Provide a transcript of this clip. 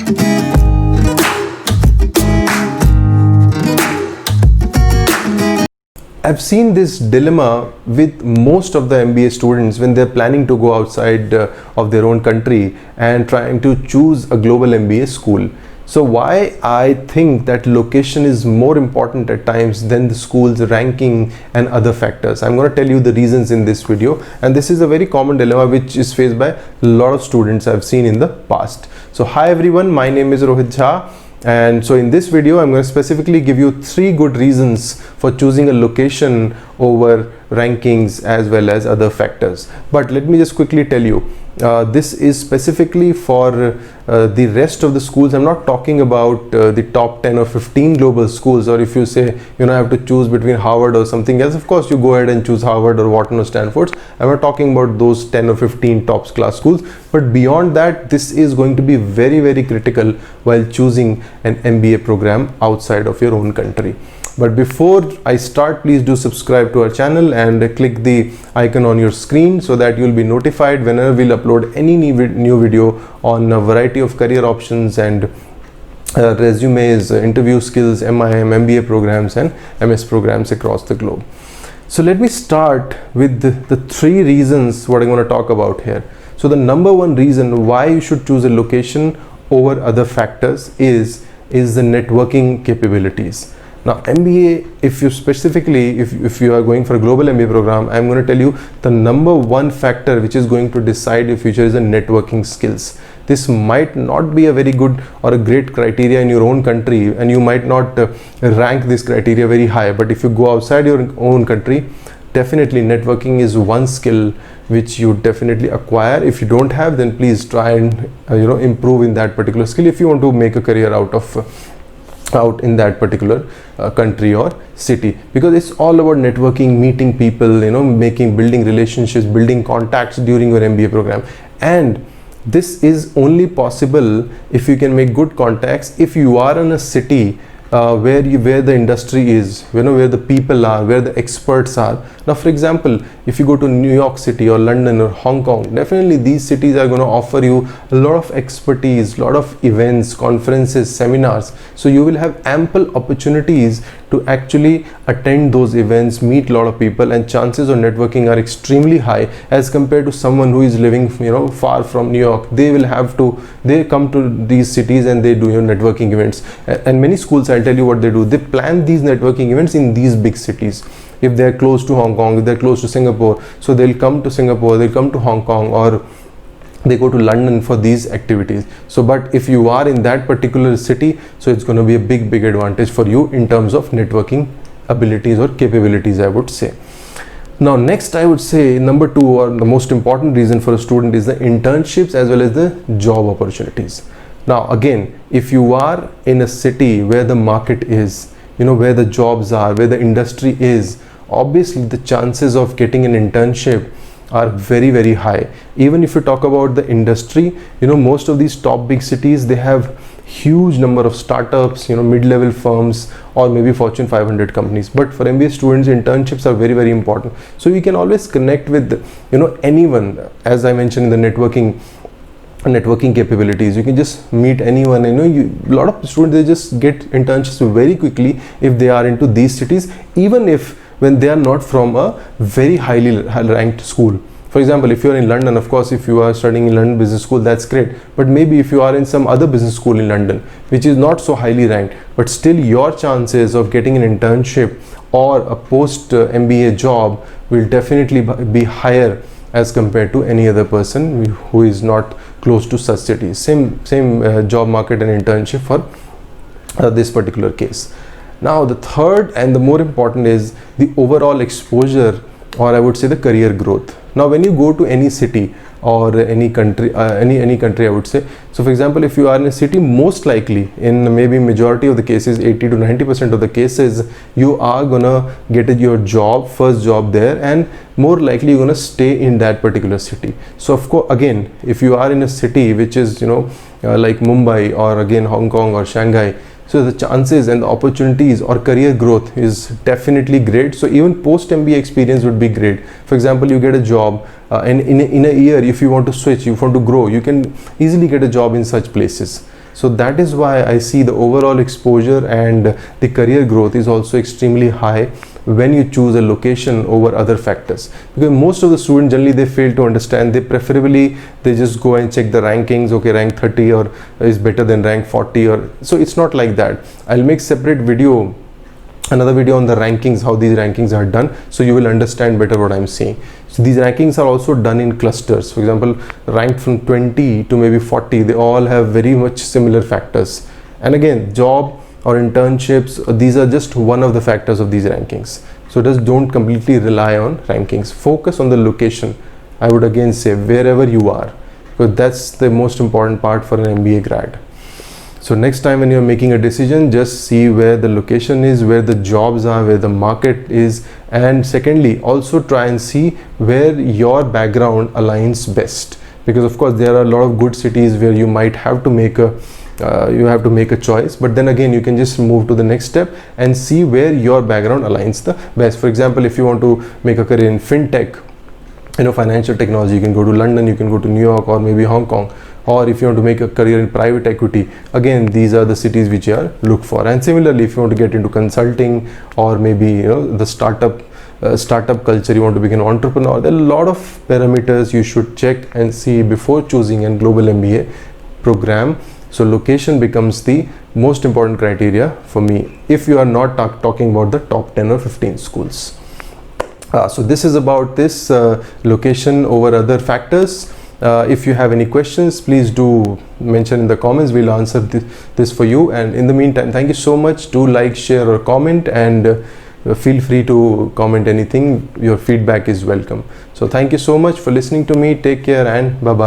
I've seen this dilemma with most of the MBA students when they're planning to go outside of their own country and trying to choose a global MBA school. So why I think that location is more important at times than the school's ranking and other factors. I'm going to tell you the reasons in this video, and this is a very common dilemma which is faced by a lot of students I've seen in the past. So hi everyone, my name is Rohit Jha. And so in this video, I'm going to specifically give you 3 good reasons for choosing a location over rankings as well as other factors. But let me just quickly tell you, this is specifically for the rest of the schools. I'm not talking about the top 10 or 15 global schools, or if you say, I have to choose between Harvard or something else, of course you go ahead and choose Harvard or Wharton or Stanford. I'm not talking about those 10 or 15 top class schools, but beyond that, this is going to be very, very critical while choosing an MBA program outside of your own country. But before I start, please do subscribe to our channel and click the icon on your screen so that you'll be notified whenever we'll upload any new video on a variety of career options and resumes, interview skills, MIM, MBA programs and MS programs across the globe. So let me start with the 3 reasons what I'm going to talk about here. So the number 1 reason why you should choose a location over other factors is the networking capabilities. Now MBA, if you are going for a global MBA program, I'm going to tell you the number 1 factor which is going to decide your future is the networking skills. This might not be a very good or a great criteria in your own country, and you might not rank this criteria very high, but if you go outside your own country, definitely networking is one skill which you definitely acquire. If you don't have, then please try and improve in that particular skill if you want to make a career out in that particular country or city, because it's all about networking, meeting people, building relationships, building contacts during your MBA program. And this is only possible if you can make good contacts if you are in a city where the industry is, where the people are, where the experts are. Now for example, if you go to New York City or London or Hong Kong, definitely these cities are going to offer you a lot of expertise, a lot of events, conferences, seminars. So you will have ample opportunities to actually attend those events, meet a lot of people, and chances of networking are extremely high as compared to someone who is living far from New York. They come to these cities and they do networking events, and many schools, I'll tell you what they do, they plan these networking events in these big cities. If they're close to Hong Kong, if they're close to Singapore, so they'll come to Singapore, they'll come to Hong Kong, or they go to London for these activities. So but if you are in that particular city, so it's going to be a big advantage for you in terms of networking abilities or capabilities, I would say. Now next, I would say number 2, or the most important reason for a student, is the internships as well as the job opportunities. Now again, if you are in a city where the market is, where the jobs are, where the industry is, obviously the chances of getting an internship are very, very high. Even if you talk about the industry, most of these top big cities, they have huge number of startups, mid-level firms, or maybe Fortune 500 companies. But for MBA students, internships are very, very important. So you can always connect with anyone. As I mentioned in the networking capabilities, you can just meet anyone. A lot of students, they just get internships very quickly if they are into these cities, even when they are not from a very highly ranked school. For example, if you are in London, of course, if you are studying in London Business School, that's great. But maybe if you are in some other business school in London, which is not so highly ranked, but still your chances of getting an internship or a post MBA job will definitely be higher as compared to any other person who is not close to such cities. Same job market and internship for this particular case. Now the third and the more important is the overall exposure, or I would say the career growth. Now when you go to any city or any country, any country, I would say, so for example, if you are in a city, most likely in maybe majority of the cases, 80 to 90% of the cases, you are gonna get your first job there, and more likely you're gonna stay in that particular city. So of course, again, if you are in a city which is like Mumbai or again Hong Kong or Shanghai, so the chances and the opportunities or career growth is definitely great. So even post MBA experience would be great. For example, you get a job and in a year, if you want to switch, you want to grow, you can easily get a job in such places. So that is why I see the overall exposure and the career growth is also extremely high when you choose a location over other factors. Because most of the students generally they fail to understand, they just go and check the rankings, okay, rank 30 or is better than rank 40, or so it's not like that. I'll make separate video, another video on the rankings, how these rankings are done, so you will understand better what I'm saying. So these rankings are also done in clusters. For example, ranked from 20 to maybe 40, they all have very much similar factors. And again, job or internships, these are just one of the factors of these rankings. So just don't completely rely on rankings. Focus on the location. I would again say wherever you are, because that's the most important part for an MBA grad. So next time when you're making a decision, just see where the location is, where the jobs are, where the market is, and secondly also try and see where your background aligns best, because of course there are a lot of good cities where you might have to make a choice, but then again you can just move to the next step and see where your background aligns the best. For example, if you want to make a career in fintech, financial technology, you can go to London, you can go to New York or maybe Hong Kong. Or if you want to make a career in private equity, again these are the cities which you are look for. And similarly, if you want to get into consulting or maybe the startup culture, you want to become an entrepreneur, there are a lot of parameters you should check and see before choosing a global MBA program. So location becomes the most important criteria for me if you are not talking about the top 10 or 15 schools. So this is about this location over other factors. If you have any questions, please do mention in the comments. We'll answer this for you. And in the meantime, thank you so much. Do like, share or comment, and feel free to comment anything. Your feedback is welcome. So thank you so much for listening to me. Take care and bye bye.